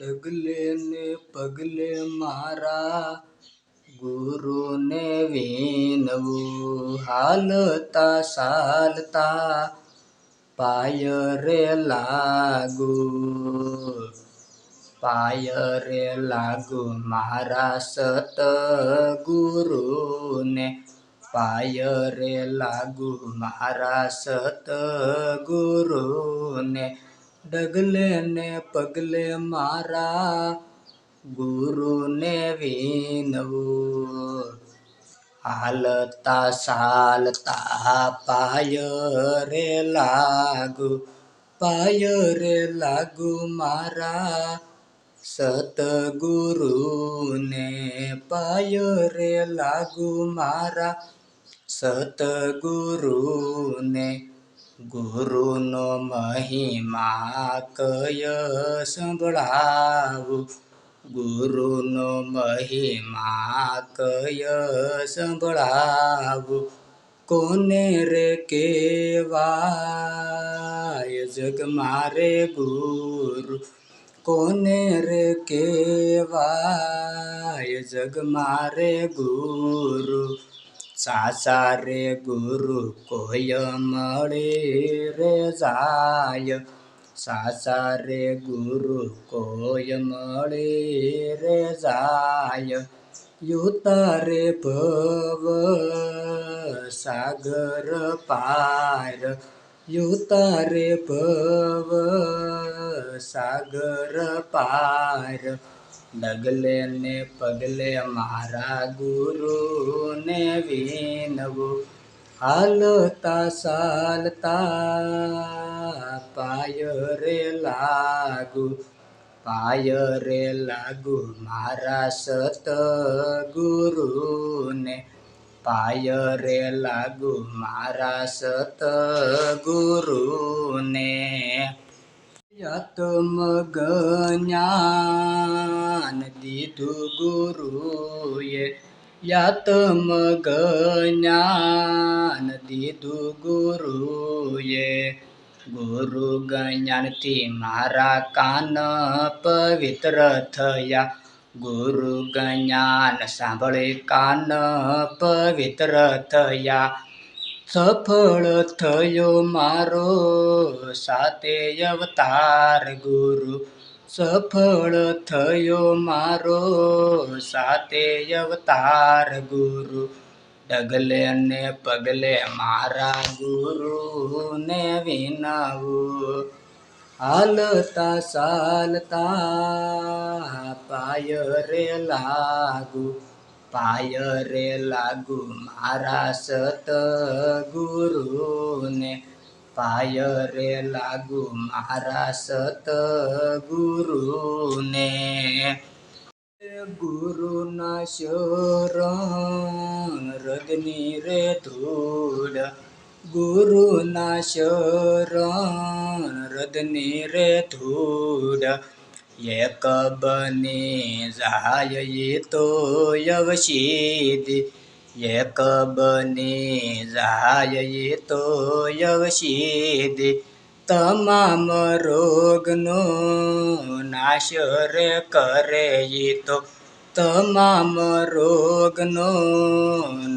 ડગલે ને પગલે મારા ગુરુને વિનવું, હાલતા ચાલતા પાય રે લાગુ, પાય રે લાગુ મારા સતગુરુને, પાય રે લાગુ મારા સતગુરુને. ડગલે ને પગલે મારા ગુરુને વિનવું, હાલતા ચાલતા પાય રે લાગુ, પાય રે લાગુ મારા સતગુરુને, પાય રે લાગુ મારા સતગુરુને. ગુરુનો મહિમા કય સંભળાવું, ગુરુનો મહિમા કય સંભળાવું, કોને રે કહેવાય જગ મારે ગુરુ, કોને રે કહેવાય જગ મારે ગુરુ. સાચા રે ગુરુ કોઈ મળી રે જાય, સાચા રે ગુરુ કોઈ મળી રે જાય. યુતારે ભવ સાગર પાર, યુતારે ભવ સાગર પાર. ડગલે ને પગલે મારા ગુરુને વિનવું, હાલતા ચાલતા પાય રે લાગુ, પાય રે લાગુ મારા સતગુરુને, પાય રે લાગુ મારા સતગુરુને. યાતમજ્ઞાન દીધું ગુરુએ, યાતમજ્ઞાન દીધું ગુરુએ. ગુરુ જ્ઞાનથી મારા કાન પવિત્ર થયા, ગુરુ જ્ઞાન સાંભળી કાન પવિત્ર થયા. સફળ થયો મારો સાતે અવતાર ગુરુ, સફળ થયો મારો સાતે અવતાર ગુરુ. ડગલે ને પગલે મારા ગુરુને વિનવું, હાલતા ચાલતા પાય રે લાગુ, પાય રે લાગુ મારા સતગુરુને, પાય રે લાગુ મારા સતગુરુને. ગુરુના શરણ હૃદયની રે ધૂળ, ગુરુના શરણ હૃદયની રે ધૂળ. એક બની જાય તો અવસિદ્ધિ, એક બની જાય તો અવસિદ્ધિ. તમામ રોગનો નાશ રે કરે તો, તમામ રોગનો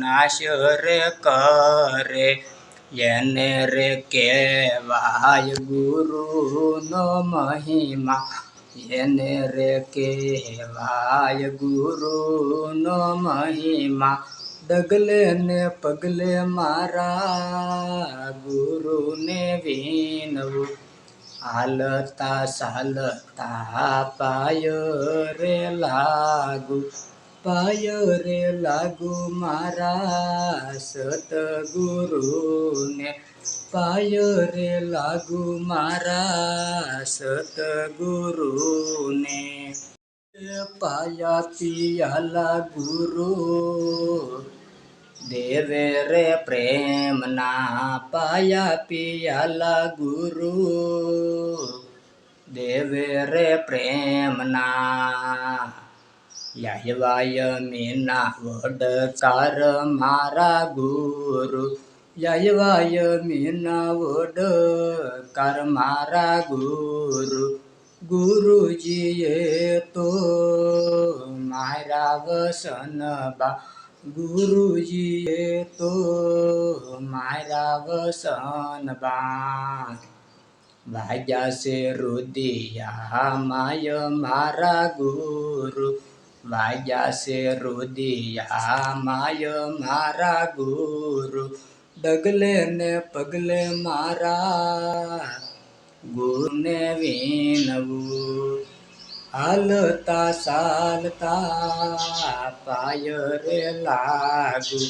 નાશ રે કરે. એને રે કહેવાય ગુરુનો મહિમા, એને રે કહેવાય ગુરુનો મહિમા. ડગલે ને પગલે મારા ગુરુને વિનવું, હાલતા ચાલતા પાય રે લાગુ, પાય રે લાગુ મારા સતગુરુને, પાય રે લાગુ મારા સતગુરુને. પાયા પિયાલા ગુરુ દેવે રે પ્રેમના, પાયા પિયાલા ગુરુ દેવે રે પ્રેમના. યાયવાય મીના વડકાર મારા ગુરુ, યાયવાય મીના વડકાર મારા ગુરુ. ગુરુજીએ તો મારા વસનબા, ગુરુજીએ તો મારા વસનબા. વાગ્યા છે રુદિયા માય મારા ગુરુ, વાગ્યા છે રુદિયા માય મારા ગુરુ. ડગલે ને પગલે મારા ગુરુને વિનવું, હાલતા ચાલતા પાય રે લાગુ,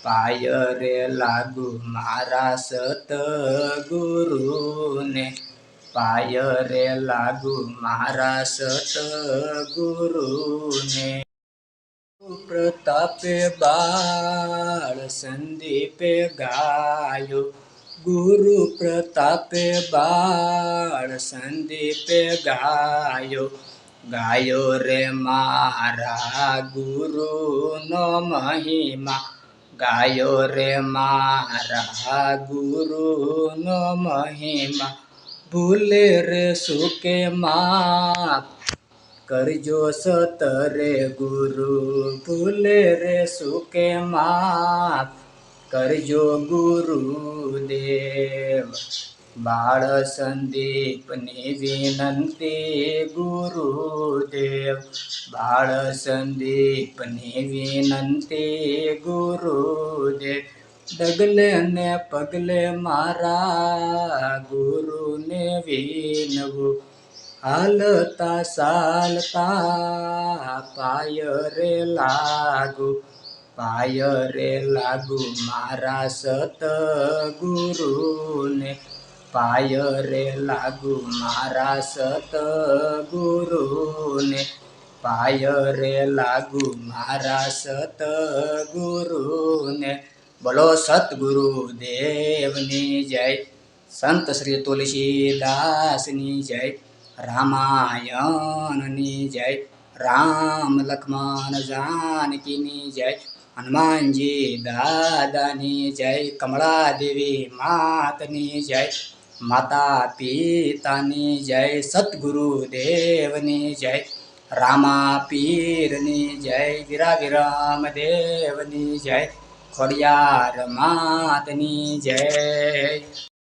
પાય રે લાગુ મારા સતગુરુને, પાય રે લાગુ મારા સતગુરુને. પ્રતાપે બાળ સંદીપે ગાયો, ગુરુ પ્રતાપે બાળ સંદીપે ગાયો. ગાયો રે મારા ગુરુનો મહિમા, ગાયો રે મારા ગુરુનો મહિમા. ભૂલે રે સુકે માફ કરજો સતરે ગુરુ, ભૂલે રે સુકે માફ કરજો ગુરુદેવ. બાળ સંદીપની વિનંતી ગુરુદેવ, બાળ સંદીપની વિનંતી ગુરુદેવ. ડગલે ને પગલે મારા ગુરુને વિનવું, હાલતા ચાલતા પાય રે લાગુ, પાય રે લાગુ મારા સતગુરુને, પાય રે લાગુ મારા સતગુરુને, પાય રે લાગુ મારા સતગુરુને. બોલો સતગુરુદેવની જય, સંત શ્રી તુલસીદાસની જય, રામાયણની જય, રામ લક્ષ્મણ જાનકીની જય, હનુમાનજી દાદાની જય, કમળાદેવી માતની જય, માતા પિતાની જય, સતગુરુદેવની જય, રામા પીરની જય, વીરા વિરમદેવની જય, ખોડિયાર માતની જય.